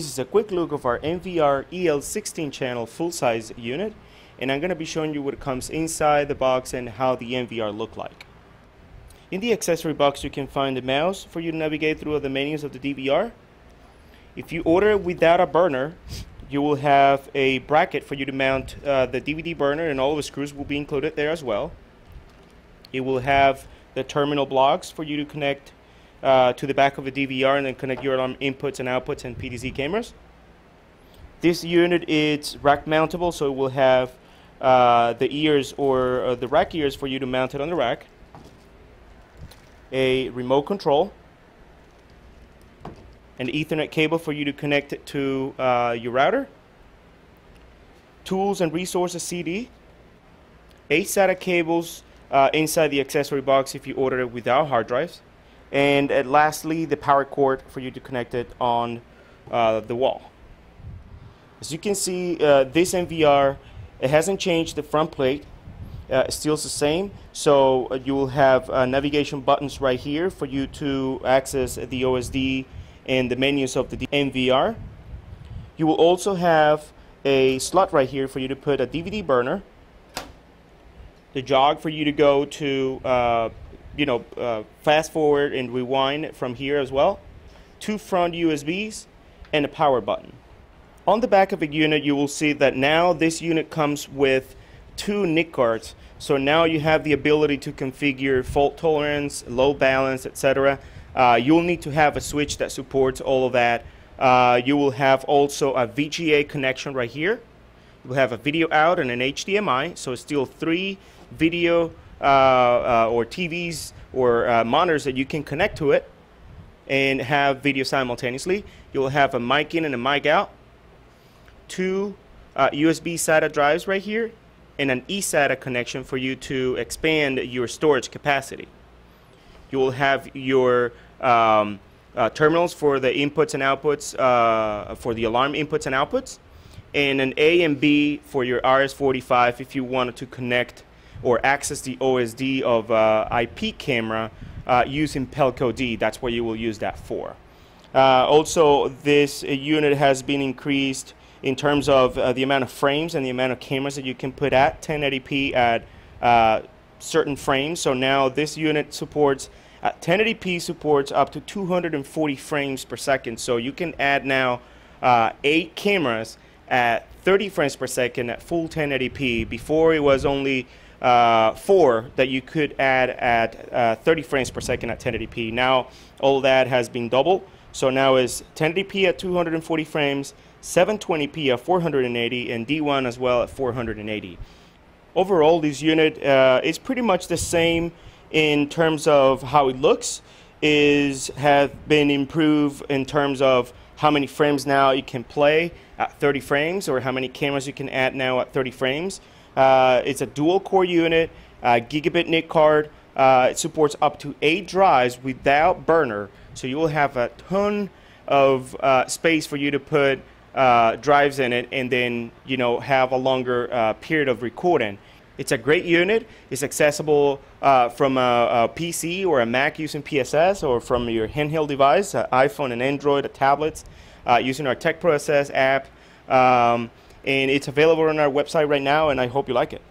This is a quick look of our NVR-EL-16 channel full-size unit, and I'm going to be showing you what comes inside the box and how the NVR look like. In the accessory box you can find the mouse for you to navigate through the menus of the DVR. If you order it without a burner, you will have a bracket for you to mount the DVD burner, and all of the screws will be included there as well. It will have the terminal blocks for you to connect to the back of the DVR and then connect your alarm inputs and outputs and PDZ cameras. This unit is rack mountable, so it will have the ears or the rack ears for you to mount it on the rack, a remote control, an Ethernet cable for you to connect it to your router, tools and resources CD, 8 SATA cables inside the accessory box if you order it without hard drives, and lastly the power cord for you to connect it on the wall. As you can see, this NVR, it hasn't changed the front plate. It's still the same, so you will have navigation buttons right here for you to access the OSD and the menus of the NVR. You will also have a slot right here for you to put a DVD burner, the jog for you to go to fast forward and rewind from here as well, 2 front USBs, and a power button. On the back of the unit you will see that now this unit comes with 2 NIC cards, so now you have the ability to configure fault tolerance, load balance, etc. You'll need to have a switch that supports all of that. You will have also a VGA connection right here. You will have a video out and an HDMI, so it's still 3 video or TVs or monitors that you can connect to it and have video simultaneously. You'll have a mic in and a mic out, 2 USB SATA drives right here, and an eSATA connection for you to expand your storage capacity. You will have your terminals for the inputs and outputs, for the alarm inputs and outputs, and an A and B for your RS-45 if you wanted to connect or access the OSD of IP camera using Pelco D. That's what you will use that for. Also, this unit has been increased in terms of the amount of frames and the amount of cameras that you can put at 1080p at certain frames. So now this unit supports 1080p supports up to 240 frames per second. So you can add now 8 cameras at 30 frames per second at full 1080p. Before it was only 4 that you could add at 30 frames per second at 1080p. Now all that has been doubled. So now is 1080p at 240 frames, 720p at 480, and D1 as well at 480. Overall, this unit is pretty much the same in terms of how it looks. Have been improved in terms of how many frames now you can play at 30 frames or how many cameras you can add now at 30 frames. It's a dual core unit, gigabit NIC card. It supports up to 8 drives without burner, so you will have a ton of space for you to put drives in it and then have a longer period of recording. It's a great unit. It's accessible from a PC or a Mac using PSS, or from your handheld device, iPhone and Android, tablets, using our Tech Pro Assess app. And it's available on our website right now, and I hope you like it.